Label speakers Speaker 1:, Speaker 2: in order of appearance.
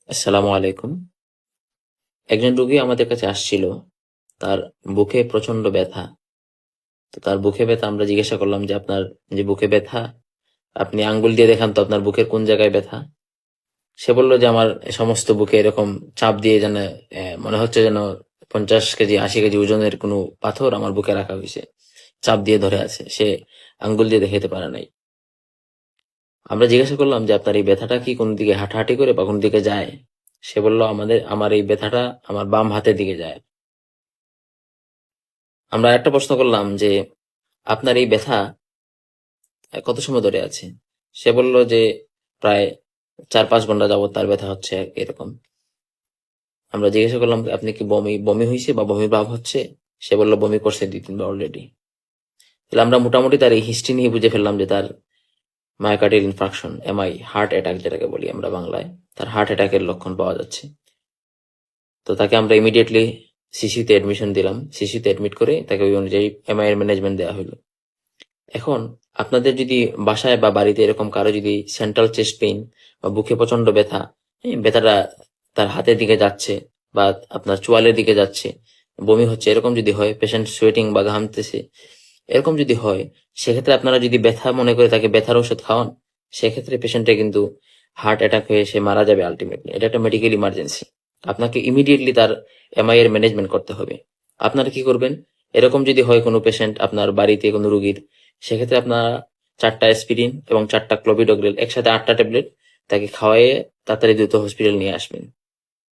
Speaker 1: আসসালামু আলাইকুম। একজন রোগী আমাদের কাছে আসছিল। তার বুকে প্রচন্ড ব্যথা। তো তার বুকে ব্যথা আমরা জিজ্ঞাসা করলাম যে, "আপনার যে বুকে ব্যথা, আপনি আঙ্গুল দিয়ে দেখান তো আপনার বুকের কোন জায়গায় ব্যথা?" সে বলল যে, "আমার সমস্ত বুকে এরকম চাপ দিয়ে যেন মনে হচ্ছে যেন ৫০ কেজি ৮০ কেজি ওজনের কোনো পাথর আমার বুকে রাখা হইছে। চাপ দিয়ে ধরে আছে। সে আঙ্গুল দিয়ে দেখাইতে পারে নাই।" আমরা জিজ্ঞাসা করলাম যে, "আপনার এই ব্যথাটা কি কোন দিকে হাঁটাহাঁটি করে বা কোন দিকে যায়?" সে বলল, আমার এই ব্যথাটা আমার বাম হাতের দিকে যায়।" আমরা একটা প্রশ্ন করলাম যে, "আপনার এই ব্যথা কত সময় ধরে আছে?" সে বলল যে, "প্রায় ৪-৫ ঘন্টা যাবত তার ব্যথা হচ্ছে এরকম।" আমরা জিজ্ঞাসা করলাম, "আপনি কি বমি হইছে বা বমির ভাব হচ্ছে?" সে বলল, "বমি করছে ২-৩ বার অলরেডি।" তাহলে আমরা মোটামুটি তার এই হিস্ট্রি নিয়ে বুঝে ফেললাম যে তার myocardial infarction, MI, heart attack যেটাকে বলি আমরা বাংলায়, তার হার্ট অ্যাটাকের লক্ষণ পাওয়া যাচ্ছে। তো তাকে আমরা ইমিডিয়েটলি সিসিউতে অ্যাডমিশন দিলাম। সিসিউতে অ্যাডমিট করে তাকে ওই অনুযায়ী এমআই এর ম্যানেজমেন্ট দেওয়া হলো। এখন আপনাদের যদি বাসায় বা বাড়িতে এরকম কারো যদি সেন্ট্রাল চেস্ট পেইন বা বুকে প্রচন্ড ব্যথা, ব্যথাটা তার হাতের দিকে যাচ্ছে বা আপনার চোয়ালের দিকে যাচ্ছে, বমি হচ্ছে, এরকম যদি হয়, পেশেন্ট সোয়েটিং বা ঘামতেছে, এরকম যদি হয়, সেক্ষেত্রে আপনারা যদি ব্যথা মনে করে তাকে ব্যথার ওষুধ খাওয়ান, সেক্ষেত্রে পেশেন্টের কিন্তু হার্ট অ্যাটাক হয়ে সে মারা যাবে আলটিমেটলি। এটা একটা মেডিকেল ইমার্জেন্সি। আপনাকে ইমিডিয়েটলি তার এমআই এর ম্যানেজমেন্ট করতে হবে। আপনারা কি করবেন? এরকম যদি হয় কোনো পেশেন্ট আপনার বাড়িতে কোনো রুগীর, সেক্ষেত্রে আপনারা ৪টা অ্যাসপিরিন এবং ৪টা ক্লোভিডোগ্রেল একসাথে ৮টা ট্যাবলেট তাকে খাওয়াইয়ে তাড়াতাড়ি দ্রুত হসপিটাল নিয়ে আসবেন।